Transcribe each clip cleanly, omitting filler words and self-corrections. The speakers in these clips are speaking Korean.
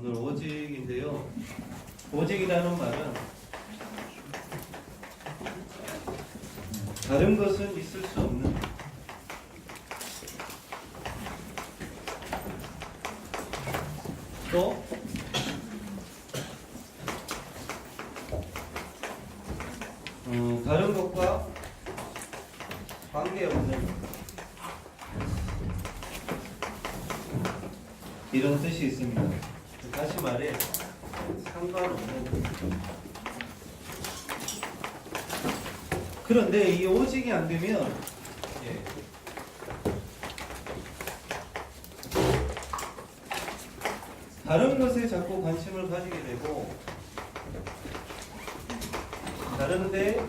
오늘 오직인데요. 오직이라는 말은 다른 것은 있을 수 없는 또 다른 것과 관계없는 이런 뜻이 있습니다. 다시 말해 상관없는. 그런데 이 오직이 안 되면 다른 것에 자꾸 관심을 가지게 되고 다른데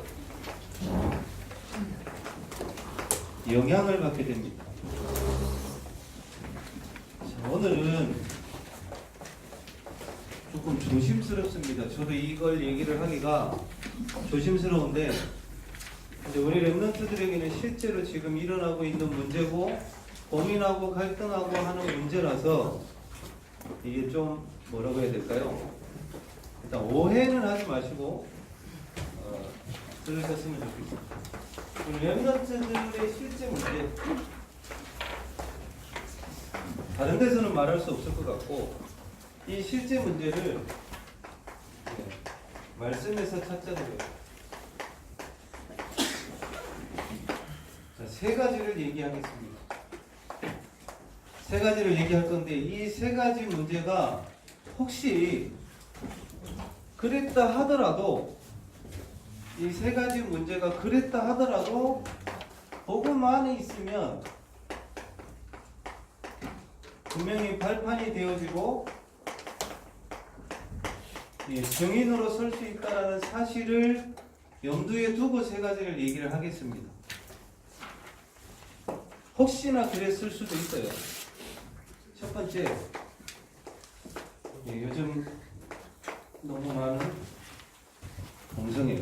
영향을 받게 됩니다. 자, 오늘은 조금 조심스럽습니다. 저도 이걸 얘기를 하기가 조심스러운데 근데 우리 랩런트들에게는 실제로 지금 일어나고 있는 문제고 고민하고 갈등하고 하는 문제라서 이게 좀 뭐라고 해야 될까요? 일단 오해는 하지 마시고 들으셨으면 좋겠습니다. 우리 랩런트들의 실제 문제 다른 데서는 말할 수 없을 것 같고 이 실제 문제를 말씀에서 찾자는 거예요. 세 가지를 얘기하겠습니다. 세 가지를 얘기할 건데 이 세 가지 문제가 혹시 그랬다 하더라도 이 세 가지 문제가 그랬다 하더라도 복음만에 있으면 분명히 발판이 되어지고 증인으로 설 수 있다는 사실을 염두에 두고 세 가지를 얘기를 하겠습니다. 혹시나 그랬을 수도 있어요. 첫 번째, 요즘 너무 많은 동성애.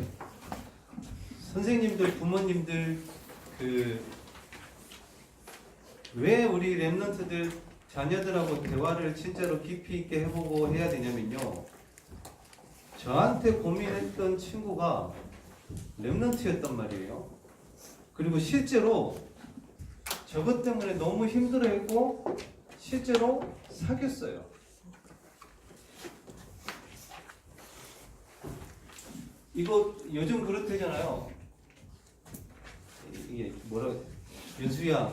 선생님들, 부모님들, 왜 우리 랩런트들 자녀들하고 대화를 진짜로 깊이 있게 해보고 해야 되냐면요. 저한테 고민했던 친구가 랩런트였단 말이에요. 그리고 실제로 저것 때문에 너무 힘들어했고 실제로 사귀었어요. 이거 요즘 그렇대잖아요. 이게 뭐라고 해야 돼? 윤수야,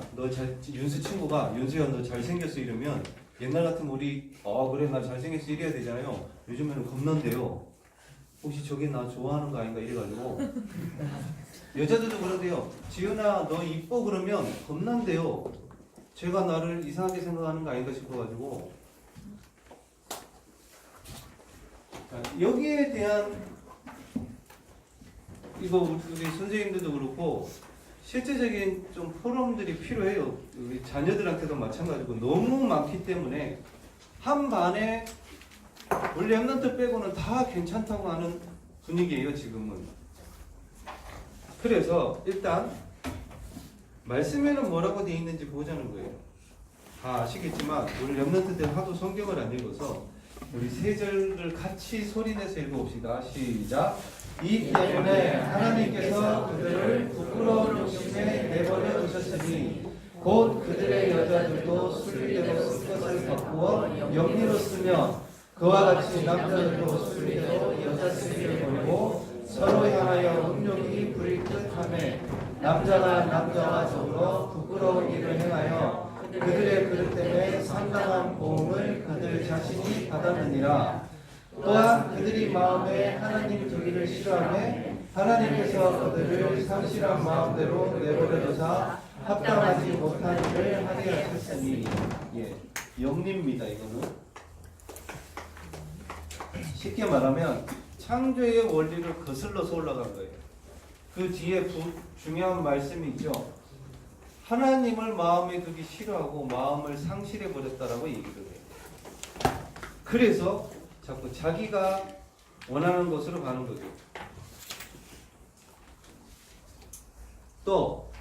윤수 친구가 윤수야 너 잘생겼어 이러면 옛날 같으면 우리 그래 나 잘생겼어 이래야 되잖아요. 요즘에는 겁난대요. 혹시 저게 나 좋아하는 거 아닌가 이래가지고 여자들도 그러대요. 지은아 너 이뻐 그러면 겁난대요. 제가 나를 이상하게 생각하는 거 아닌가 싶어가지고 여기에 대한 이거 우리 선생님들도 그렇고 실제적인 좀 포럼들이 필요해요. 우리 자녀들한테도 마찬가지고 너무 많기 때문에 한 반에 원래 랩런트 빼고는 다 괜찮다고 하는 분위기예요 지금은. 그래서 일단 말씀에는 뭐라고 되어 있는지 보자는 거예요. 다 아시겠지만 우리 랩런트들 하도 성경을 안 읽어서 우리 세 절을 같이 소리내서 읽어봅시다. 시작. 이 때문에 하나님께서 그들을 부끄러운 욕심에 내버려 두셨으니 곧 그들의 여자들도 순리대로 쓸 것을 바꾸어 영리로 쓰며 그와 같이 남자들도 순리대로 여자 쓰기를 버리고 서로 향하여 음욕이 부릴 듯하매 남자가 남자와 더불어 부끄러운 일을 행하여 그들의 그릇 때문에 상당한 고음을 그들 자신이 받았느니라. 또한 그들이 마음에 하나님 두기를 싫어하며 하나님께서 그들을 상실한 마음대로 내버려두사 합당하지 못한 일을 하게 하셨으니 영리입니다. 이거는 쉽게 말하면 창조의 원리를 거슬러서 올라간 거예요. 그 뒤에 중요한 말씀이 있죠. 하나님을 마음에 두기 싫어하고 마음을 상실해 버렸다라고 얘기를 해요. 그래서 자꾸 자기가 원하는 곳으로 가는 거죠. 또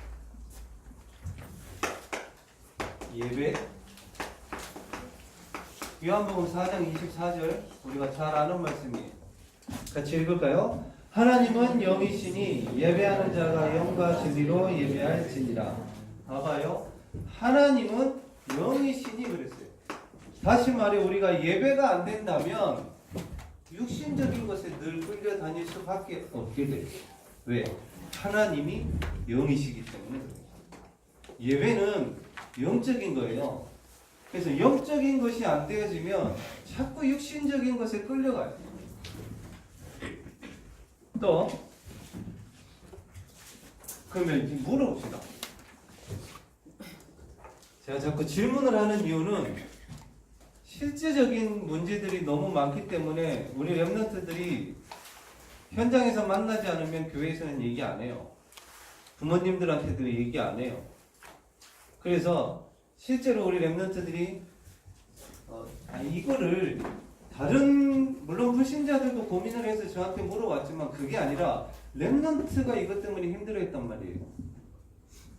예배 요한복음 4장 24절 우리가 잘 아는 말씀이에요. 같이 읽을까요? 하나님은 영이시니 예배하는 자가 영과 진리로 예배할지니라. 봐봐요. 하나님은 영이시니 그랬어요. 다시 말해 우리가 예배가 안 된다면 육신적인 것에 늘 끌려다닐 수밖에 없게 돼요. 왜? 하나님이 영이시기 때문에 그래요. 예배는 영적인 거예요. 그래서 영적인 것이 안 되어지면 자꾸 육신적인 것에 끌려가요. 또 그러면 물어봅시다. 제가 자꾸 질문을 하는 이유는 실제적인 문제들이 너무 많기 때문에 우리 랩런트들이 현장에서 만나지 않으면 교회에서는 얘기 안 해요. 부모님들한테도 얘기 안 해요. 그래서 실제로 우리 랩런트들이 이거를 다른 물론 불신자들도 고민을 해서 저한테 물어봤지만 그게 아니라 랩런트가 이것 때문에 힘들어했단 말이에요.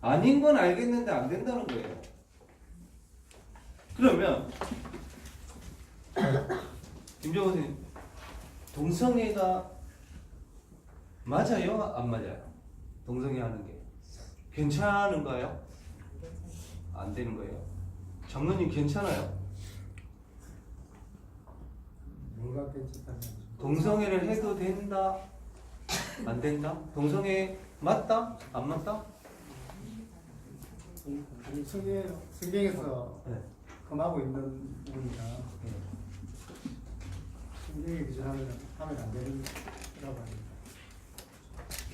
아닌 건 알겠는데 안 된다는 거예요. 그러면 김정호 선생님 동성애가 맞아요? 안 맞아요? 동성애 하는 게 괜찮은가요? 안 되는 거예요. 장로님 괜찮아요? 뭔가 괜찮다면 동성애를 해도 된다? 안 된다? 동성애 맞다? 안 맞다? 성경에서 네. 금하고 있는 부분이라 성경에 기준하면 안 되는 거라고 합니다.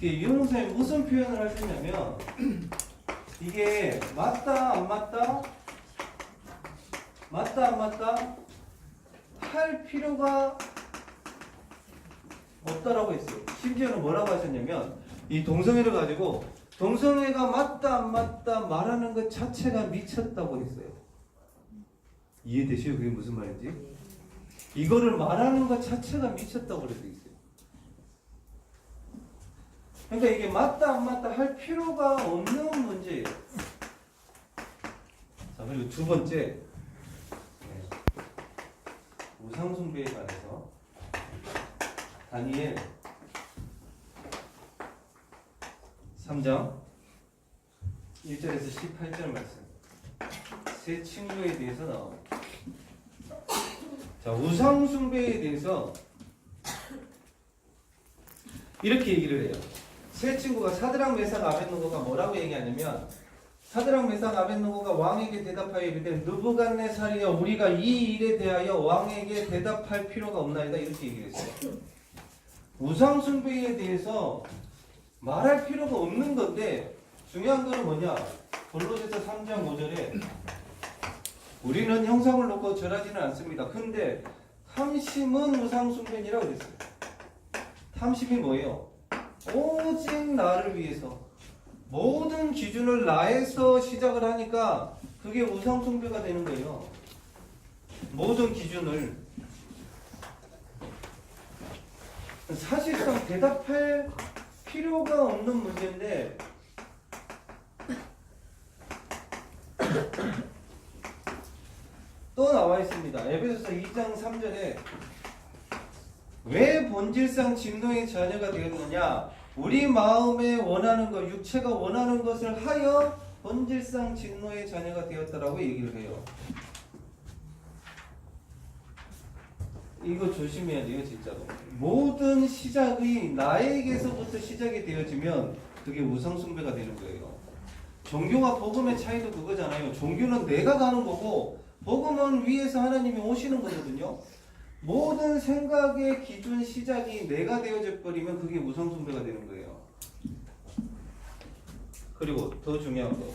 이용 선생님 무슨 표현을 하셨냐면 이게 맞다 안 맞다? 맞다 안 맞다? 할 필요가 없다라고 했어요. 심지어는 뭐라고 하셨냐면 이 동성애를 가지고 동성애가 맞다 안 맞다 말하는 것 자체가 미쳤다고 했어요. 이해되시죠? 그게 무슨 말인지? 이거를 말하는 것 자체가 미쳤다고 그래서 있어요. 그러니까 이게 맞다 안 맞다 할 필요가 없는 문제예요. 자, 그리고 두 번째 우상숭배에 관해서 다니엘 3장 1절에서 18절 말씀 새 친구에 대해서 나옵니다. 자, 우상숭배에 대해서 이렇게 얘기를 해요. 새 친구가 사드락 메삭 아벳느고가 뭐라고 얘기하냐면 사드락 메삭 아벳느고가 왕에게 대답하여 이르되 느부갓네살이여 우리가 이 일에 대하여 왕에게 대답할 필요가 없나이다 이렇게 얘기했어요. 우상 숭배에 대해서 말할 필요가 없는 건데 중요한 거는 뭐냐? 골로새서 3장 5절에 우리는 형상을 놓고 절하지는 않습니다. 근데 탐심은 우상 숭배니라고 그랬어요. 탐심이 뭐예요? 오직 나를 위해서 모든 기준을 나에서 시작을 하니까 그게 우상 숭배가 되는 거예요. 모든 기준을 사실상 대답할 필요가 없는 문제인데 또 나와 있습니다. 에베소서 2장 3절에 왜 본질상 진노의 자녀가 되었느냐? 우리 마음에 원하는 것, 육체가 원하는 것을 하여 본질상 진노의 자녀가 되었다라고 얘기를 해요. 이거 조심해야 돼요, 진짜로. 모든 시작이 나에게서부터 시작이 되어지면 그게 우상숭배가 되는 거예요. 종교와 복음의 차이도 그거잖아요. 종교는 내가 가는 거고 복음은 위에서 하나님이 오시는 거거든요. 모든 생각의 기준 시작이 내가 되어져 버리면 그게 우상숭배가 되는 거예요. 그리고 더 중요한 거,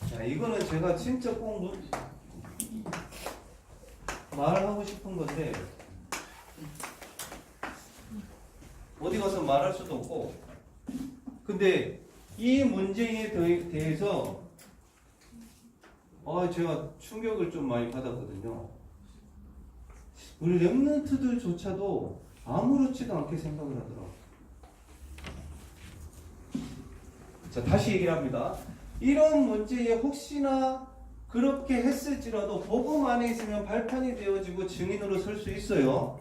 자, 이거는 제가 진짜 꼭 말하고 싶은 건데 어디 가서 말할 수도 없고, 근데 이 문제에 대해서 제가 충격을 좀 많이 받았거든요. 우리 랩런트들조차도 아무렇지도 않게 생각을 하더라고요. 자, 다시 얘기를 합니다. 이런 문제에 혹시나 그렇게 했을지라도 복음 안에 있으면 발판이 되어지고 증인으로 설 수 있어요.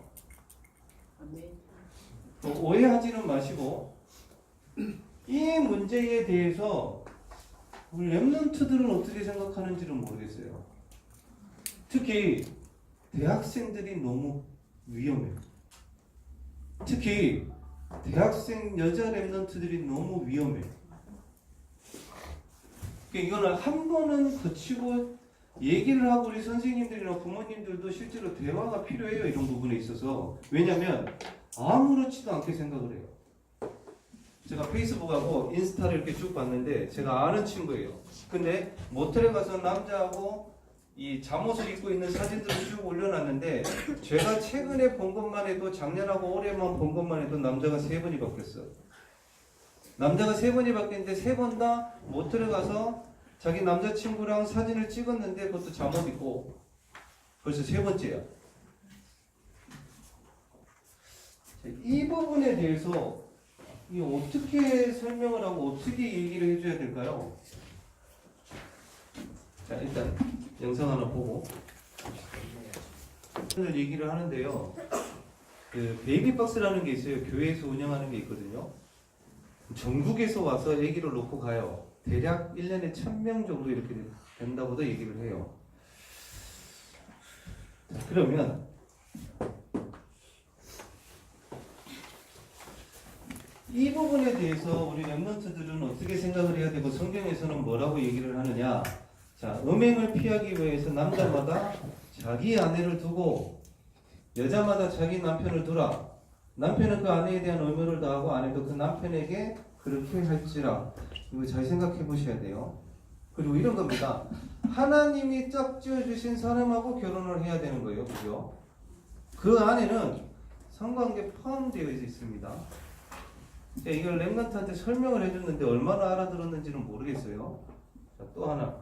오해하지는 마시고 이 문제에 대해서 우리 랩런트들은 어떻게 생각하는지는 모르겠어요. 특히 대학생들이 너무 위험해요. 특히 대학생 여자 랩런트들이 너무 위험해요. 이거는 한 번은 거치고 얘기를 하고 우리 선생님들이나 부모님들도 실제로 대화가 필요해요. 이런 부분에 있어서. 왜냐하면 아무렇지도 않게 생각을 해요. 제가 페이스북하고 인스타를 이렇게 쭉 봤는데 제가 아는 친구예요. 근데 모텔에 가서 남자하고 이 잠옷을 입고 있는 사진들을 쭉 올려놨는데 제가 최근에 본 것만 해도 작년하고 올해만 본 것만 해도 남자가 3번이 바뀌었어요. 남자가 3번이 바뀌었는데 3번 다 모텔에 가서 자기 남자친구랑 사진을 찍었는데 그것도 잠옷 입고 벌써 3번째야. 이 부분에 대해서 이 어떻게 설명을 하고 어떻게 얘기를 해줘야 될까요? 자, 일단 영상 하나 보고 오늘 얘기를 하는데요. 그 베이비박스라는 게 있어요. 교회에서 운영하는 게 있거든요. 전국에서 와서 아기를 놓고 가요. 대략 1년에 1000명 정도 이렇게 된다고도 얘기를 해요. 자, 그러면 이 부분에 대해서 우리 랩런트들은 어떻게 생각을 해야 되고 성경에서는 뭐라고 얘기를 하느냐. 자, 음행을 피하기 위해서 남자마다 자기 아내를 두고 여자마다 자기 남편을 두라. 남편은 그 아내에 대한 의무를 다하고 아내도 그 남편에게 그렇게 할지라. 이거 잘 생각해 보셔야 돼요. 그리고 이런 겁니다. 하나님이 짝지어 주신 사람하고 결혼을 해야 되는 거예요. 그죠? 그 안에는 성관계 포함되어 있습니다. 이걸 랩런트한테 설명을 해줬는데 얼마나 알아들었는지는 모르겠어요. 자, 또 하나.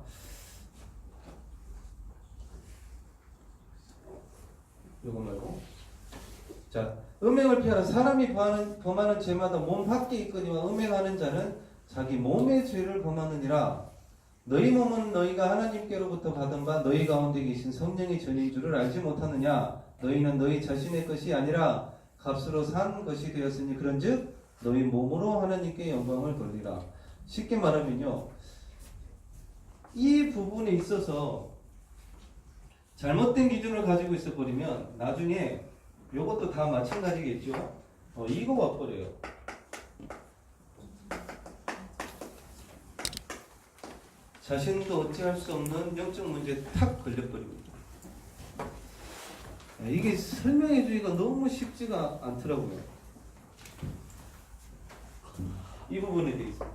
이거 말고. 자, 음행을 피하라. 사람이 범하는 죄마다 몸 밖에 있거니와 음행하는 자는 자기 몸의 죄를 범하느니라. 너희 몸은 너희가 하나님께로부터 받은 바 너희 가운데 계신 성령의 전인 줄을 알지 못하느냐. 너희는 너희 자신의 것이 아니라 값으로 산 것이 되었으니 그런즉 너희 몸으로 하나님께 영광을 돌리라. 쉽게 말하면요, 이 부분에 있어서 잘못된 기준을 가지고 있어 버리면 나중에 이것도 다 마찬가지겠죠. 이거 와버려요. 자신도 어찌할 수 없는 영적 문제에 탁 걸려버립니다. 이게 설명해 주기가 너무 쉽지가 않더라고요. 이 부분에 대해서.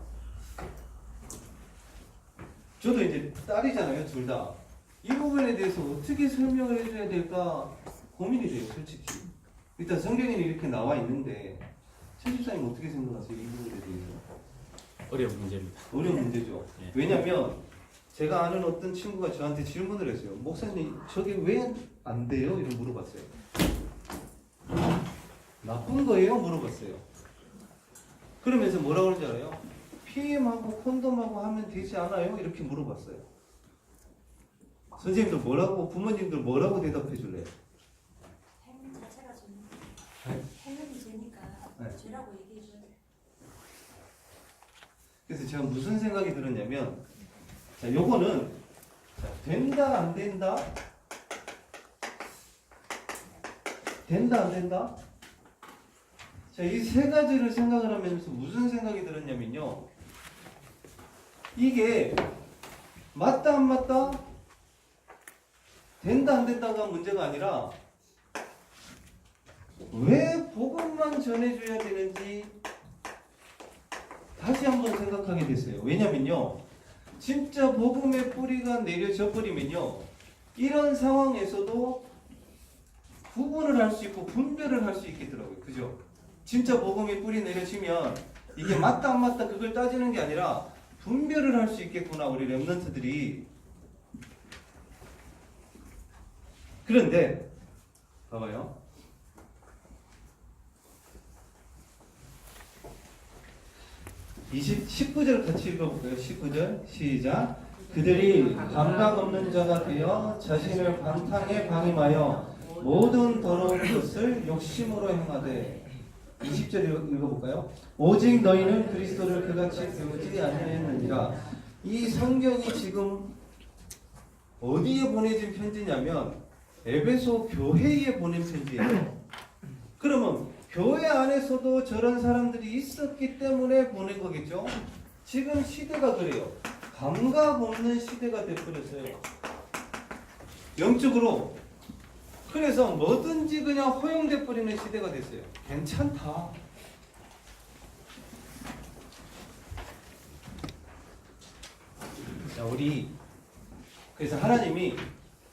저도 이제 딸이잖아요, 둘 다. 이 부분에 대해서 어떻게 설명을 해줘야 될까 고민이 돼요, 솔직히. 일단 성경에는 이렇게 나와 있는데, 최 집사님 어떻게 생각하세요, 이 부분에 대해서? 어려운 문제입니다. 어려운 문제죠. 예. 왜냐면 제가 아는 어떤 친구가 저한테 질문을 했어요. 목사님, 저게 왜 안 돼요? 이렇게 물어봤어요. 나쁜 거예요? 물어봤어요. 그러면서 뭐라고 그러는지 알아요? PM하고 콘돔하고 하면 되지 않아요? 이렇게 물어봤어요. 선생님들 뭐라고, 부모님들 뭐라고 대답해 줄래요? 행위 자체가 죄니까. 네? 행위는 죄니까 네. 죄라고 얘기해줘야 돼. 그래서 제가 무슨 생각이 들었냐면, 자, 요거는 자, 된다 안 된다? 된다 안 된다? 자, 이 세 가지를 생각을 하면서 무슨 생각이 들었냐면요, 이게 맞다 안 맞다? 된다 안 된다가 문제가 아니라 왜 복음만 전해줘야 되는지 다시 한번 생각하게 됐어요. 왜냐면요, 진짜 복음의 뿌리가 내려져 버리면요, 이런 상황에서도 구분을 할 수 있고 분별을 할 수 있겠더라고요. 그죠? 진짜 복음의 뿌리 내려지면 이게 맞다 안 맞다 그걸 따지는 게 아니라 분별을 할 수 있겠구나, 우리 랩런트들이. 그런데 봐봐요. 19절 같이 읽어볼까요? 19절 시작. 그들이 감각 없는 자가 되어 자신을 방탕에 방임하여 모든 더러운 것을 욕심으로 행하되 20절 읽어볼까요? 오직 너희는 그리스도를 그같이 배우지 아니하였느니라. 이 성경이 지금 어디에 보내진 편지냐면 에베소 교회에 보낸 편지예요. 그러면 교회 안에서도 저런 사람들이 있었기 때문에 보낸 거겠죠? 지금 시대가 그래요. 감각 없는 시대가 되어버렸어요. 영적으로. 그래서 뭐든지 그냥 허용돼 버리는 시대가 됐어요. 괜찮다. 자, 우리 그래서 하나님이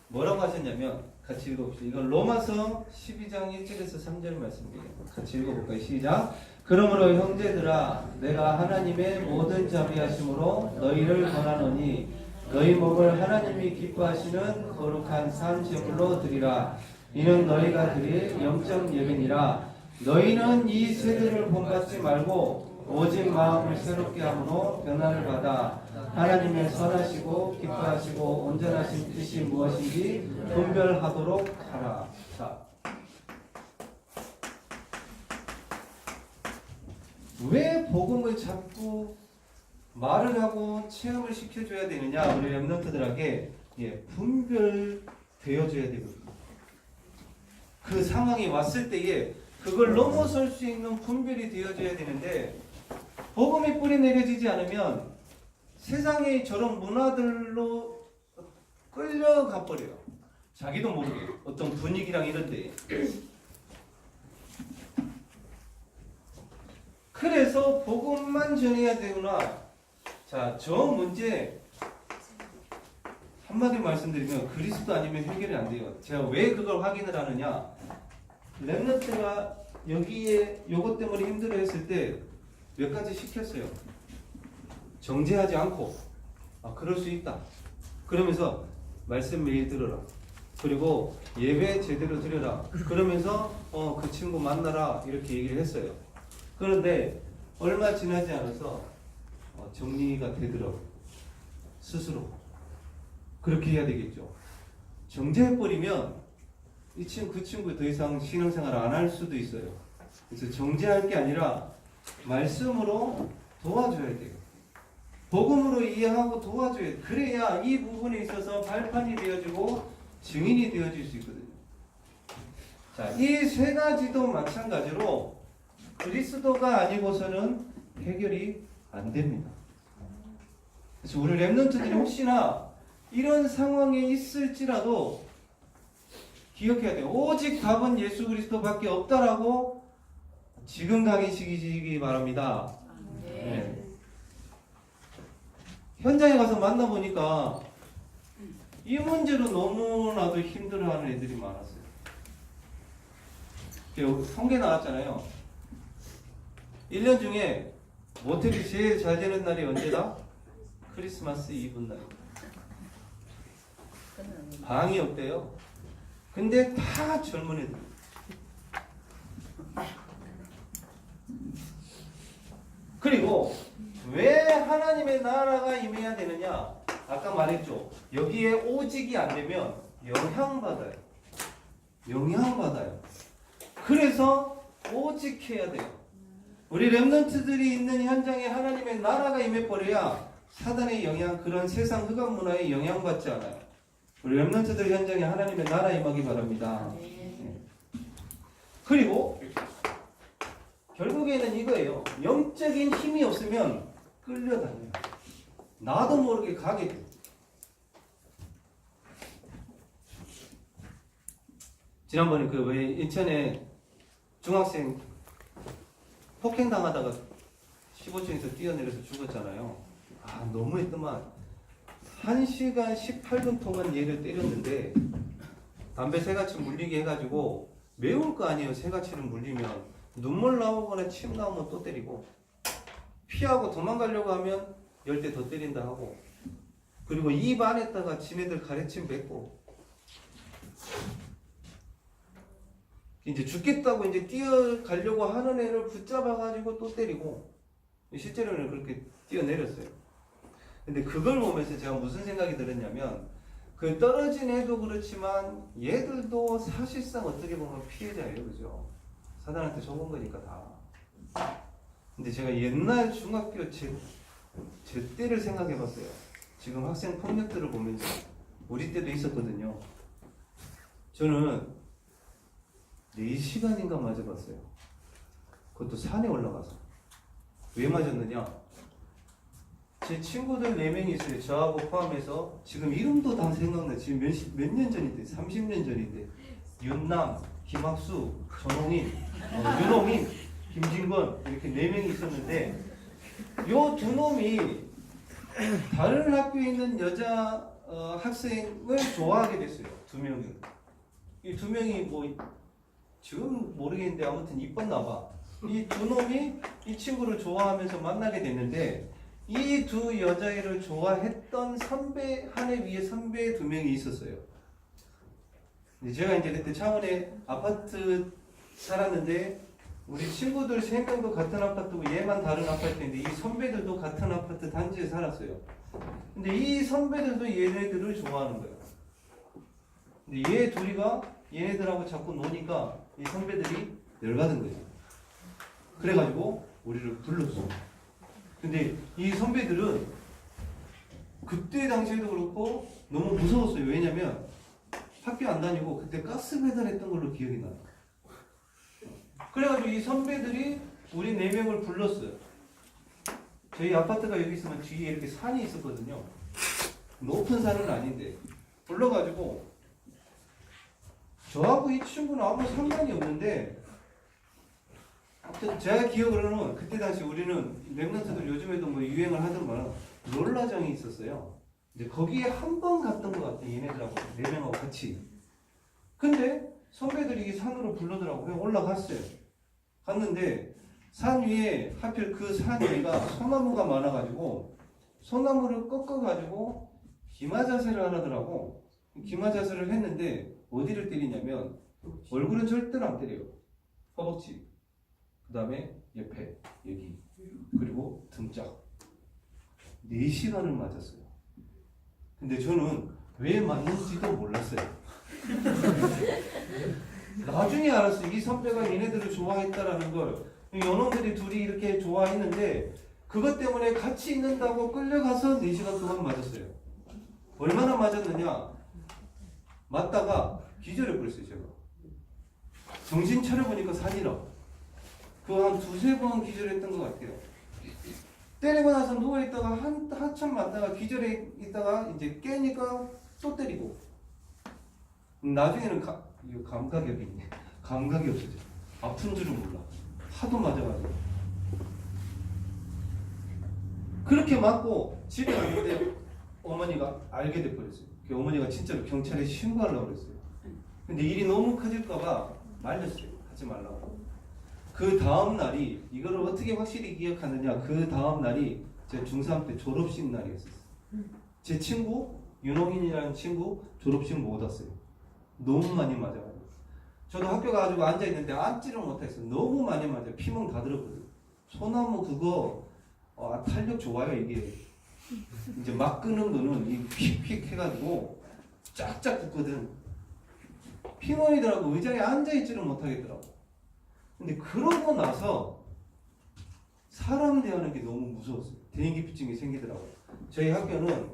뭐라고 하셨냐면 같이 읽어봅시다. 이건 로마서 12장 1절에서 3절 말씀이에요. 같이 읽어볼까요? 시작. 그러므로 형제들아 내가 하나님의 모든 자비하심으로 너희를 권하노니 너희 몸을 하나님이 기뻐하시는 거룩한 산 제물로 드리라. 이는 너희가 드릴 영적 예배니라. 너희는 이 세대를 본받지 말고 오직 마음을 새롭게 함으로 변화를 받아 하나님의 선하시고 기뻐하시고 온전하신 뜻이 무엇인지 분별하도록 하라. 자, 왜 복음을 자꾸 말을 하고 체험을 시켜줘야 되느냐? 우리 렘넌트들에게 분별되어줘야 되거든요. 그 상황이 왔을 때에 그걸 넘어설 수 있는 분별이 되어줘야 되는데 복음이 뿌리 내려지지 않으면 세상의 저런 문화들로 끌려가 버려요. 자기도 모르게 어떤 분위기랑 이런데. 그래서 복음만 전해야 되구나. 자, 저 문제 한마디로 말씀드리면 그리스도 아니면 해결이 안 돼요. 제가 왜 그걸 확인을 하느냐? 렘넌트가 여기에 요것 때문에 힘들어했을 때 몇 가지 시켰어요. 정죄하지 않고 그럴 수 있다. 그러면서 말씀 매일 들어라. 그리고 예배 제대로 드려라. 그러면서 그 친구 만나라 이렇게 얘기를 했어요. 그런데 얼마 지나지 않아서 정리가 되더라고요. 스스로. 그렇게 해야 되겠죠. 정죄해버리면 이 친구, 그 친구 더 이상 신앙생활 안 할 수도 있어요. 그래서 정죄할 게 아니라 말씀으로 도와줘야 돼요. 복음으로 이해하고 도와줘야 돼요. 그래야 이 부분에 있어서 발판이 되어지고 증인이 되어질 수 있거든요. 자, 이 세 가지도 마찬가지로 그리스도가 아니고서는 해결이 안 됩니다. 그래서 우리 렘넌트들이 혹시나 이런 상황에 있을지라도 기억해야 돼요. 오직 답은 예수 그리스도밖에 없다라고 지금 각인시키시기 바랍니다. 네. 현장에 가서 만나보니까 이 문제로 너무나도 힘들어하는 애들이 많았어요. 통계 나왔잖아요. 1년 중에 모텔이 제일 잘 되는 날이 언제다? 크리스마스 이브날입니다. 방이 없대요. 근데 다 젊은 애들. 그리고 왜 하나님의 나라가 임해야 되느냐? 아까 말했죠. 여기에 오직이 안 되면 영향받아요. 영향받아요. 그래서 오직해야 돼요. 우리 렘넌트들이 있는 현장에 하나님의 나라가 임해버려야 사단의 영향, 그런 세상 흑암 문화에 영향받지 않아요. 우리 렘넌트들 현장에 하나님의 나라 임하기 바랍니다. 네. 그리고 결국에는 이거예요. 영적인 힘이 없으면 끌려다녀요. 나도 모르게 가게 돼요. 지난번에 왜 인천에 중학생 폭행당하다가 15층에서 뛰어내려서 죽었잖아요. 너무했더만 1시간 18분 동안 얘를 때렸는데 담배 새같이 물리게 해가지고 매울 거 아니에요. 새같이를 물리면 눈물 나오거나 침 나오면 또 때리고 피하고 도망가려고 하면 10대 더 때린다 하고 그리고 입 안에다가 지네들 가래침 뱉고 이제 죽겠다고 이제 뛰어가려고 하는 애를 붙잡아가지고 또 때리고 실제로는 그렇게 뛰어내렸어요. 근데 그걸 보면서 제가 무슨 생각이 들었냐면 그 떨어진 애도 그렇지만 얘들도 사실상 어떻게 보면 피해자예요. 그죠? 사단한테 속은 거니까 다. 근데 제가 옛날 중학교 제 때를 생각해 봤어요. 지금 학생 폭력들을 보면서 우리 때도 있었거든요. 저는 4시간인가 맞아봤어요. 그것도 산에 올라가서. 왜 맞았느냐? 제 친구들 4명이 있어요. 저하고 포함해서. 지금 이름도 다 생각나요. 지금 몇 년 전인데, 30년 전인데. 윤남, 김학수, 전홍인, 윤홍인, 김진건 이렇게 4명이 있었는데 요 2놈이 다른 학교에 있는 여자 학생을 좋아하게 됐어요. 2명이. 이 2명이 뭐 지금 모르겠는데 아무튼 이뻤나 봐. 이 2놈이 이 친구를 좋아하면서 만나게 됐는데 이 2 여자애를 좋아했던 선배, 한 해 위에 선배 2명이 있었어요. 근데 제가 이제 그때 창원에 아파트 살았는데 우리 친구들 3명도 같은 아파트고 얘만 다른 아파트인데 이 선배들도 같은 아파트 단지에 살았어요. 근데 이 선배들도 얘네들을 좋아하는 거예요. 근데 얘 둘이가 얘네들하고 자꾸 노니까 이 선배들이 열받은 거예요. 그래가지고 우리를 불렀어. 근데 이 선배들은 그때 당시에도 그렇고 너무 무서웠어요. 왜냐면 학교 안 다니고 그때 가스 배달했던 걸로 기억이 나요. 그래가지고 이 선배들이 우리 4명을 불렀어요. 저희 아파트가 여기 있으면 뒤에 이렇게 산이 있었거든요. 높은 산은 아닌데 불러가지고 저하고 이 친구는 아무 상관이 없는데 제가 기억으로는 그때 당시 우리는 랩런트들 요즘에도 뭐 유행을 하던가는 롤라장이 있었어요. 이제 거기에 한 번 갔던 것 같아. 얘네들하고 4명하고 같이. 근데 선배들이 이 산으로 불러더라고요. 올라갔어요. 갔는데 산 위에 하필 그 산 위가 소나무가 많아가지고 소나무를 꺾어가지고 기마자세를 하더라고. 기마자세를 했는데 어디를 때리냐면 얼굴은 절대로 안 때려요. 허벅지, 그 다음에 옆에 여기 그리고 등짝 4시간을 맞았어요. 근데 저는 왜 맞는지도 몰랐어요. 나중에 알았어요. 이 선배가 얘네들을 좋아했다라는 걸. 연놈들이 둘이 이렇게 좋아했는데 그것 때문에 같이 있는다고 끌려가서 4시간 동안 맞았어요. 얼마나 맞았느냐? 맞다가 기절해 버렸어요. 제가 정신 차려보니까 산이라 그거 한 2-3번 기절했던 것 같아요. 때리고 나서 누워있다가 한참 맞다가 기절해 있다가 이제 깨니까 또 때리고 나중에는 이거 감각이 있네. 감각이 없어져. 아픈 줄은 몰라. 하도 맞아가지고. 그렇게 맞고 집에 갔는데 어머니가 알게 돼버렸어요. 그 어머니가 진짜로 경찰에 신고하려고 그랬어요. 근데 일이 너무 커질까봐 말렸어요. 하지 말라고. 그 다음 날이 이거를 어떻게 확실히 기억하느냐. 그 다음 날이 제 중3 때 졸업식 날이었어요. 제 친구 윤홍인이라는 친구 졸업식 못 왔어요. 너무 많이 맞아가지고. 저도 학교 가가지고 앉아있는데 앉지를 못했어요. 너무 많이 맞아요. 피멍 다 들었거든요. 소나무 그거 탄력 좋아요. 이게 이제 막 끄는 거는 이 휙휙 해가지고 쫙쫙 붙거든. 피멍이더라고. 의자에 앉아있지를 못하겠더라고. 근데 그러고 나서 사람 대하는 게 너무 무서웠어요. 대인기피증이 생기더라고요. 저희 학교는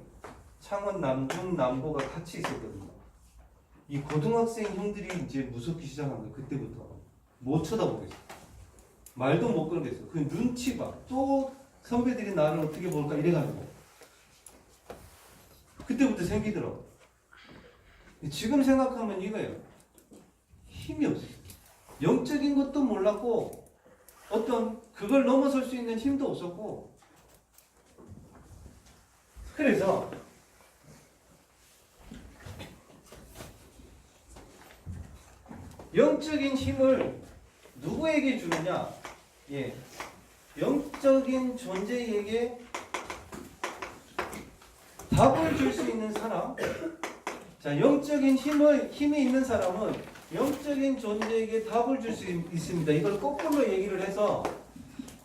창원 남중 남고가 같이 있었거든요. 이 고등학생 형들이 이제 무섭기 시작한 거예요. 그때부터 못 쳐다보겠어. 말도 못 걸겠어. 그 눈치 봐. 또 선배들이 나를 어떻게 볼까 이래가지고 그때부터 생기더라고. 지금 생각하면 이거예요. 힘이 없어요. 영적인 것도 몰랐고 어떤 그걸 넘어설 수 있는 힘도 없었고 그래서 영적인 힘을 누구에게 주느냐? 예, 영적인 존재에게 답을 줄 수 있는 사람. 자, 영적인 힘이 있는 사람은 영적인 존재에게 답을 줄 수 있습니다. 이걸 거꾸로 얘기를 해서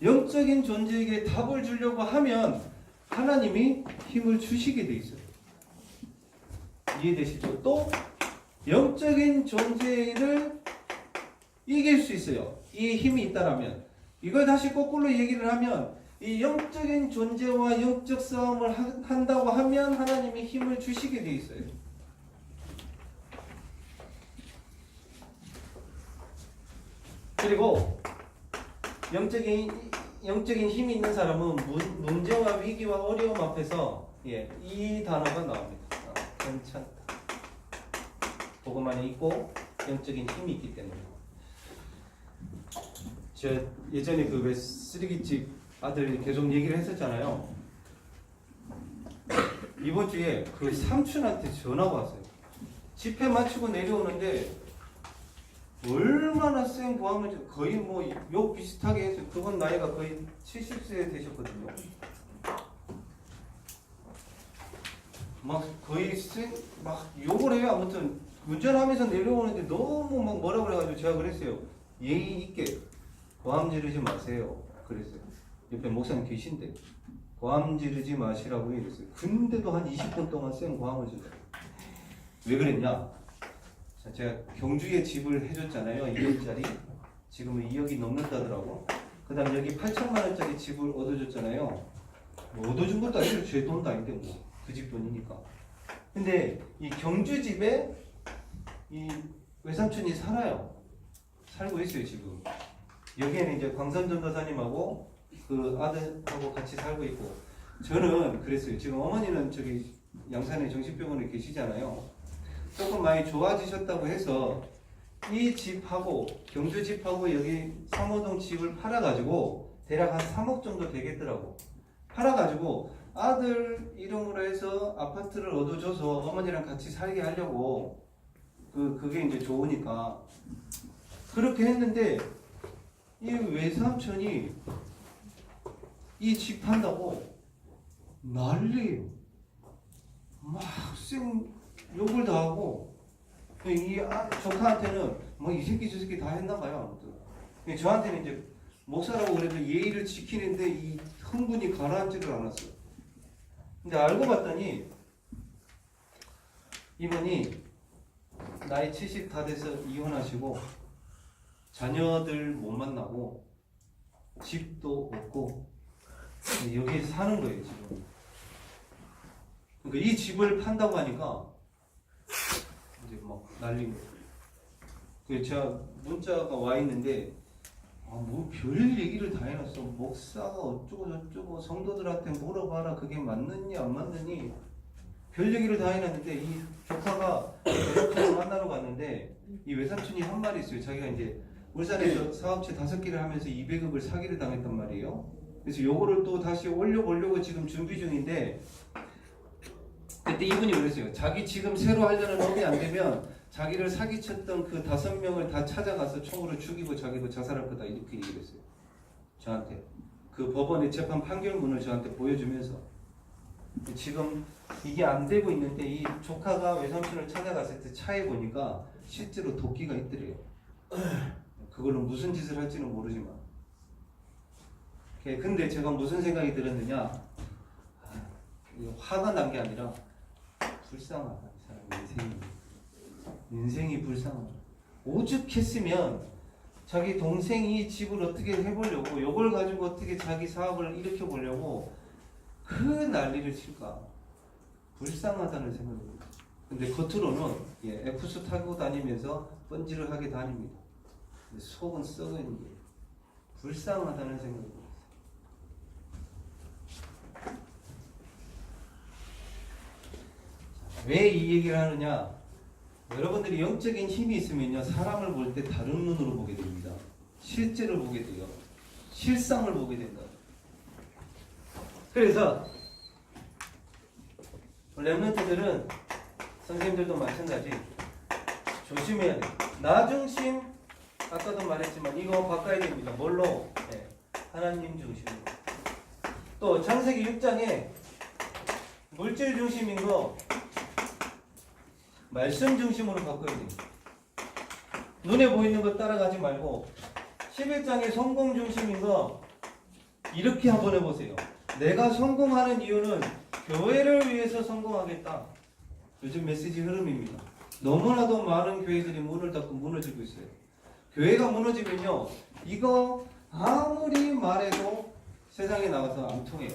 영적인 존재에게 답을 주려고 하면 하나님이 힘을 주시게 돼 있어요. 이해되시죠? 또 영적인 존재를 이길 수 있어요. 이 힘이 있다라면. 이걸 다시 거꾸로 얘기를 하면 이 영적인 존재와 영적 싸움을 한다고 하면 하나님이 힘을 주시게 돼 있어요. 그리고 영적인 힘이 있는 사람은 문제와 위기와 어려움 앞에서 이 단어가 나옵니다. 괜찮다. 복음 안에 있고 영적인 힘이 있기 때문에. 제가 예전에 그 왜 쓰레기집 아들 계속 얘기를 했었잖아요. 이번 주에 그 삼촌한테 전화가 왔어요. 집회 마치고 내려오는데 얼마나 센 고함을 거의 뭐 욕 비슷하게 해서 그분 나이가 거의 70세 되셨거든요. 막 거의 막 욕을 해요. 아무튼 운전하면서 내려오는데 너무 막 뭐라 그래가지고 제가 그랬어요. 예의 있게 고함 지르지 마세요. 그랬어요. 옆에 목사님 계신데 고함 지르지 마시라고 얘기했어요. 근데도 한 20분 동안 센 고함을 지르어요. 왜 그랬냐? 제가 경주에 집을 해줬잖아요. 2억짜리. 지금은 2억이 넘는다더라고. 그 다음 여기 8천만 원짜리 집을 얻어줬잖아요. 뭐 얻어준 것도 아니고 제 돈도 아닌데 뭐 그 집 돈이니까. 근데 이 경주 집에 이 외삼촌이 살고 있어요 지금. 여기에는 이제 광선 전도사님하고 그 아들하고 같이 살고 있고. 저는 그랬어요. 지금 어머니는 저기 양산에 정신병원에 계시잖아요. 조금 많이 좋아지셨다고 해서 이 집하고 경주 집하고 여기 상호동 집을 팔아가지고 대략 한 3억 정도 되겠더라고. 팔아가지고 아들 이름으로 해서 아파트를 얻어줘서 어머니랑 같이 살게 하려고 그게 이제 좋으니까 그렇게 했는데 이 외삼촌이 이 집 판다고 난리예요. 막 쌩 욕을 다 하고 이 조카한테는 뭐 이 새끼 저 새끼 다 했나 봐요. 아무튼 저한테는 이제 목사라고 그래도 예의를 지키는데 이 흥분이 가라앉지를 않았어요. 근데 알고 봤더니 이분이 나이 70 다 돼서 이혼하시고 자녀들 못 만나고 집도 없고 여기 사는 거예요 지금. 그러니까 이 집을 판다고 하니까 이제 막 난린 거예요. 그래서 제가 문자가 와 있는데 뭐 별 얘기를 다 해놨어. 목사가 어쩌고 저쩌고 성도들한테 물어봐라. 그게 맞느니 안 맞느니 별 얘기를 다 해놨는데 이 조카가 외삼촌을 만나러 갔는데 이 외삼촌이 한 말이 있어요. 자기가 이제 울산에서 사업체 5개를 하면서 200억을 사기를 당했단 말이에요. 그래서 요거를 또 다시 올려보려고 지금 준비 중인데 그때 이분이 그랬어요. 자기 지금 새로 하려는 업이 안 되면 자기를 사기쳤던 그 5명을 다 찾아가서 총으로 죽이고 자기도 자살할 거다 이렇게 얘기를 했어요. 저한테. 그 법원의 재판 판결문을 저한테 보여주면서 지금 이게 안 되고 있는데 이 조카가 외삼촌을 찾아갔을 때 차에 보니까 실제로 도끼가 있더래요. 그걸로 무슨 짓을 할지는 모르지만. 근데 제가 무슨 생각이 들었느냐? 화가 난 게 아니라 불쌍하다. 이 사람 인생이 불쌍하다. 오죽했으면 자기 동생이 집을 어떻게 해보려고 이걸 가지고 어떻게 자기 사업을 일으켜보려고 그 난리를 칠까. 불쌍하다는 생각이 듭니다. 근데 겉으로는 F수 타고 다니면서 번지르하게 다닙니다. 근데 속은 썩어 있는 거예요. 불쌍하다는 생각이 듭니다. 왜 이 얘기를 하느냐? 여러분들이 영적인 힘이 있으면요, 사람을 볼 때 다른 눈으로 보게 됩니다. 실제로 보게 돼요. 실상을 보게 된다. 그래서 렘넌트들은 선생님들도 마찬가지 조심해야 돼요. 나 중심, 아까도 말했지만 이거 바꿔야 됩니다. 뭘로? 하나님 중심으로. 또 창세기 6장에 물질 중심인 거 말씀 중심으로 바꿔야 돼요. 눈에 보이는 거 따라가지 말고 11장의 성공 중심인 거 이렇게 한번 해보세요. 내가 성공하는 이유는 교회를 위해서 성공하겠다. 요즘 메시지 흐름입니다. 너무나도 많은 교회들이 문을 닫고 무너지고 있어요. 교회가 무너지면요, 이거 아무리 말해도 세상에 나가서 안 통해요.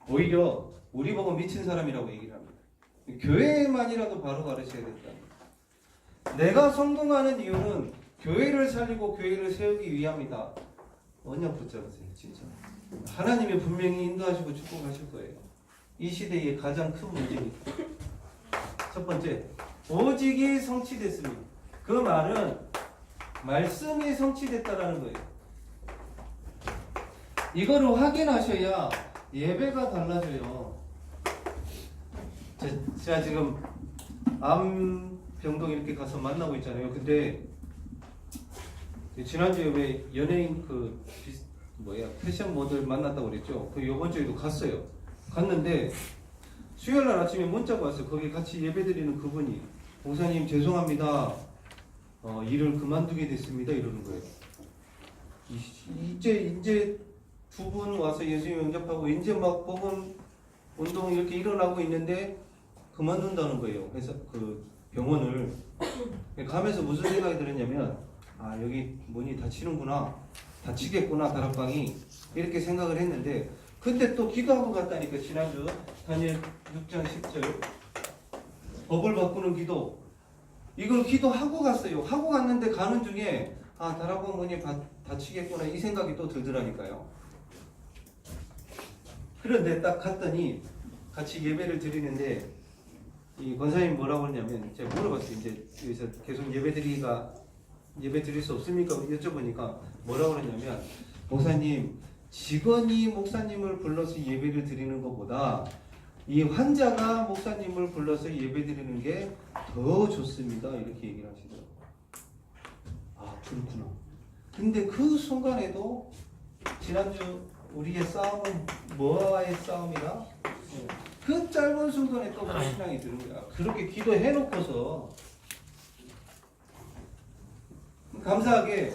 오히려 우리 보고 미친 사람이라고 얘기를 합니다. 교회만이라도 바로 가르쳐야 된다. 내가 성공하는 이유는 교회를 살리고 교회를 세우기 위함이다. 언약 붙잡으세요, 진짜. 하나님이 분명히 인도하시고 축복하실 거예요. 이 시대의 가장 큰 문제입니다. 첫 번째, 오직이 성취됐습니다. 그 말은 말씀이 성취됐다라는 거예요. 이거를 확인하셔야 예배가 달라져요. 제가 지금 암병동 이렇게 가서 만나고 있잖아요. 근데 지난주에 왜 연예인 패션 모델 만났다고 그랬죠? 그 요번 주에도 갔어요. 갔는데 수요일날 아침에 문자가 왔어요. 거기 같이 예배드리는 그분이 목사님 죄송합니다. 일을 그만두게 됐습니다. 이러는 거예요. 이제 두 분 와서 예수님 영접하고 이제 막 복음 운동 이렇게 일어나고 있는데 그만둔다는 거예요. 그래서 그 병원을 가면서 무슨 생각이 들었냐면 아 여기 문이 닫히겠구나 다락방이 이렇게 생각을 했는데 근데 또 기도하고 갔다니까 지난주 다니엘 6장 10절 법을 바꾸는 기도 이걸 기도하고 갔어요. 하고 갔는데 가는 중에 아 다락방 문이 닫히겠구나 이 생각이 또 들더라니까요. 그런데 딱 갔더니 같이 예배를 드리는데 이 권사님 뭐라고 했냐면 제가 물어봤어요. 이제 여기서 계속 예배 드릴 수 없습니까? 여쭤보니까 뭐라고 그러냐면 목사님 직원이 목사님을 불러서 예배를 드리는 것보다 이 환자가 목사님을 불러서 예배 드리는 게 더 좋습니다. 이렇게 얘기를 하시더라고요. 아 그렇구나. 근데 그 순간에도 지난주 우리의 싸움은 뭐와의 싸움이라 그 짧은 순간에 또 그런 신앙이 드는 거야. 그렇게 기도해 놓고서 감사하게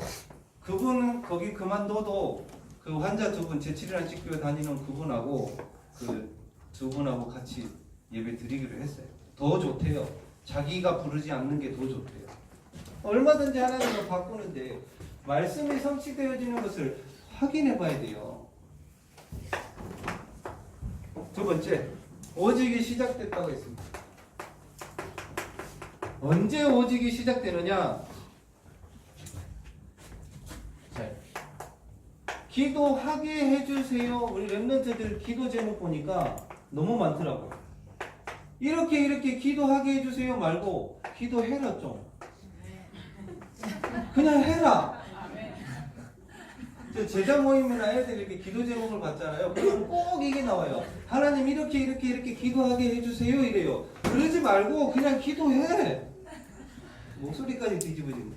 그분은 거기 그만둬도 그 환자 두 분 제7이라는 직교에 다니는 그분하고 그 두 분하고 같이 예배 드리기로 했어요. 더 좋대요. 자기가 부르지 않는 게 더 좋대요. 얼마든지 하나님을 바꾸는데 말씀이 성취되어지는 것을 확인해 봐야 돼요. 두 번째, 오직이 시작됐다고 했습니다. 언제 오직이 시작되느냐? 자, 기도하게 해주세요. 우리 랩런트들 기도 제목 보니까 너무 많더라고요. 이렇게 기도하게 해주세요 말고 기도해라 좀. 그냥 해라. 제자 모임이나 애들 이렇게 기도 제목을 받잖아요. 그럼 꼭 이게 나와요. 하나님 이렇게 기도하게 해주세요 이래요. 그러지 말고 그냥 기도해. 목소리까지 뒤집어지네.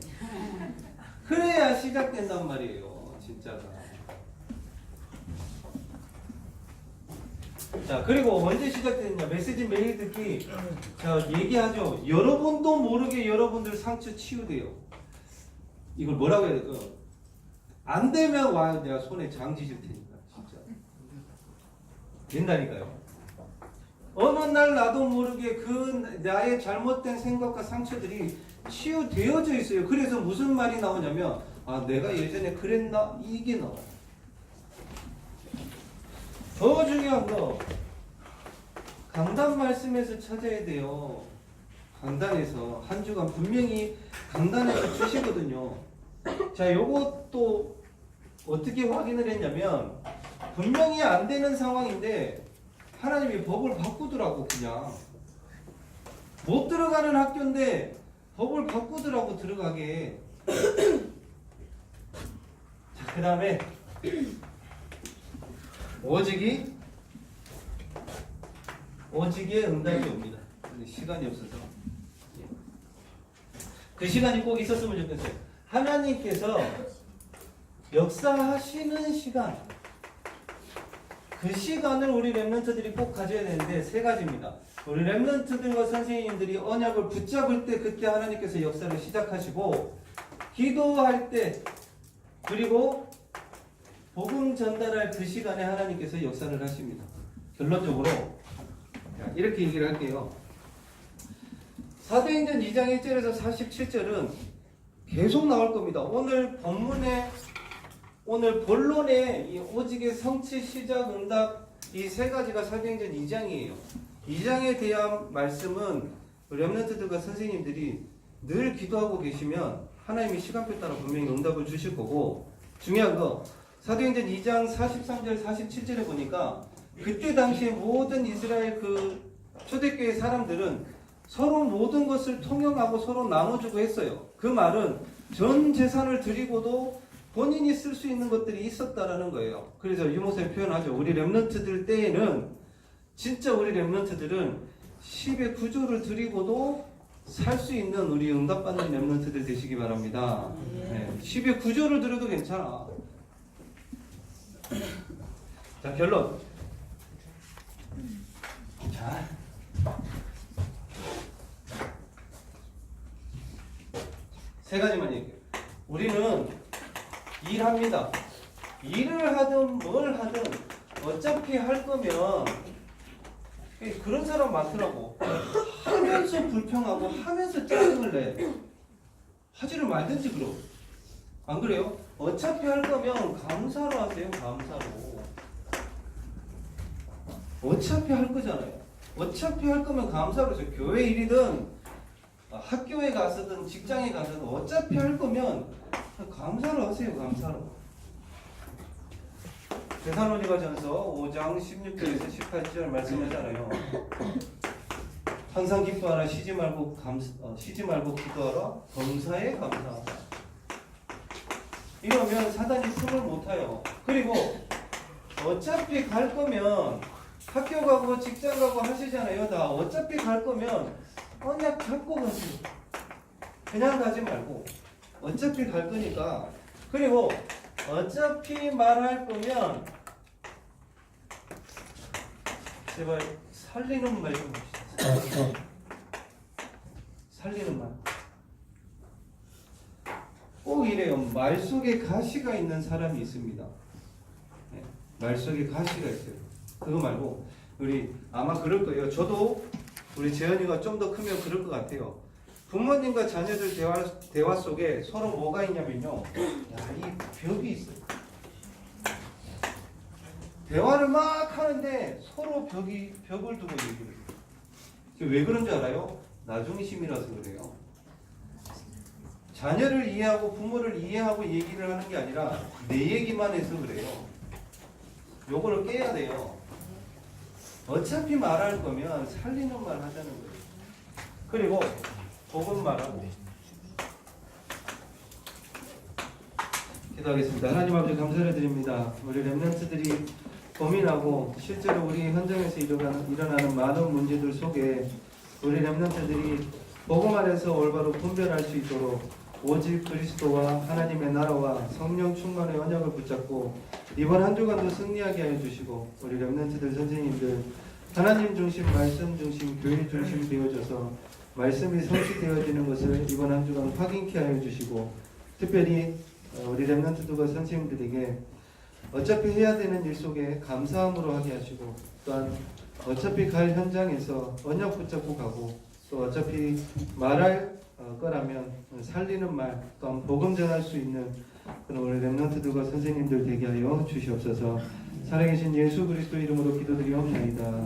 그래야 시작된단 말이에요. 진짜가. 자 그리고 언제 시작됐냐? 메시지 매일 듣기. 자 얘기하죠. 여러분도 모르게 여러분들 상처 치유돼요. 이걸 뭐라고 해야 될까? 안 되면 와요. 내가 손에 장 지질 테니까 진짜. 된다니까요. 어느 날 나도 모르게 그 나의 잘못된 생각과 상처들이 치유되어져 있어요. 그래서 무슨 말이 나오냐면 아 내가 예전에 그랬나? 이게 나와요. 더 중요한 거 강단 말씀에서 찾아야 돼요. 강단에서 한 주간 분명히 강단에서 주시거든요. 자, 요것도 어떻게 확인을 했냐면 분명히 안 되는 상황인데 하나님이 법을 바꾸더라고. 그냥 못 들어가는 학교인데 법을 바꾸더라고 들어가게. 자, 그 다음에 오직의 응답이 옵니다. 근데 시간이 없어서 그 시간이 꼭 있었으면 좋겠어요. 하나님께서 역사하시는 시간, 그 시간을 우리 랩런트들이 꼭 가져야 되는데 세 가지입니다. 우리 랩런트들과 선생님들이 언약을 붙잡을 때 그때 하나님께서 역사를 시작하시고 기도할 때 그리고 복음 전달할 그 시간에 하나님께서 역사를 하십니다. 결론적으로 자, 이렇게 얘기를 할게요. 사도행전 2장 1절에서 47절은 계속 나올 겁니다. 오늘 본문에 오늘 본론에 이 오직의 성취, 시작, 응답 이 세 가지가 사도행전 2장이에요. 2장에 대한 말씀은 렘넌트들과 선생님들이 늘 기도하고 계시면 하나님이 시간표 따라 분명히 응답을 주실 거고, 중요한 거 사도행전 2장 43절 47절에 보니까 그때 당시에 모든 이스라엘 그 초대교회 사람들은 서로 모든 것을 통용하고 서로 나눠주고 했어요. 그 말은 전 재산을 드리고도 본인이 쓸 수 있는 것들이 있었다라는 거예요. 그래서 유모쌤 표현하죠. 우리 렘넌트들 때에는 진짜 우리 렘넌트들은 10의 9조를 드리고도 살 수 있는 우리 응답받는 렘넌트들 되시기 바랍니다. 네, 10의 9조를 드려도 괜찮아. 자, 결론. 자, 세 가지만 얘기해요. 우리는 일합니다. 일을 하든 뭘 하든 어차피 할 거면, 그런 사람 많더라고. 하면서 불평하고 하면서 짜증을 내. 하지를 말든지 그럼. 안 그래요? 어차피 할 거면 감사로 하세요. 감사로. 어차피 할 거잖아요. 어차피 할 거면 감사로 하세요. 교회 일이든 학교에 가서든 직장에 가서든 어차피 할 거면 감사로 하세요. 감사로. 데살로니가전서 5장 16절에서 18절 말씀하잖아요. 항상 기뻐하라. 쉬지 말고 기도하라. 범사에 감사하라. 이러면 사단이 숨을 못 타요. 그리고 어차피 갈 거면 학교 가고 직장 가고 하시잖아요. 다 어차피 갈 거면 언약 잡고 가세요. 그냥 가지 말고 어차피 갈 거니까. 그리고 어차피 말할 거면 제발 살리는 말 좀 합시다. 살리는 말. 꼭 이래요. 말 속에 가시가 있는 사람이 있습니다. 네, 말 속에 가시가 있어요. 그거 말고 우리 아마 그럴 거예요. 저도 우리 재현이가 좀 더 크면 그럴 것 같아요. 부모님과 자녀들 대화 속에 서로 뭐가 있냐면요. 야, 이 벽이 있어요. 대화를 막 하는데 서로 벽을 두고 얘기를 해요. 왜 그런 줄 알아요? 나중심이라서 그래요. 자녀를 이해하고 부모를 이해하고 얘기를 하는 게 아니라 내 얘기만 해서 그래요. 요거를 깨야 돼요. 어차피 말할 거면 살리는 말 하자는 거예요. 그리고 복음 말하고. 기도하겠습니다. 하나님 아버지 감사를 드립니다. 우리 렘넌트들이 고민하고 실제로 우리 현장에서 일어나는 많은 문제들 속에 우리 렘넌트들이 복음 안에서 올바로 분별할 수 있도록 오직 그리스도와 하나님의 나라와 성령 충만의 언약을 붙잡고 이번 한 주간도 승리하게 하여 주시고, 우리 렘넌트들 선생님들 하나님 중심, 말씀 중심, 교회 중심 되어져서 말씀이 성취되어지는 것을 이번 한 주간 확인케 하여 주시고, 특별히 우리 렘넌트들과 선생님들에게 어차피 해야 되는 일 속에 감사함으로 하게 하시고, 또한 어차피 갈 현장에서 언약 붙잡고 가고, 또 어차피 말할 거라면 살리는 말, 또한 복음 전할 수 있는 그런 우리 렘넌트들과 선생님들 되게 하여 주시옵소서. 살아계신 예수 그리스도 이름으로 기도드리옵나이다.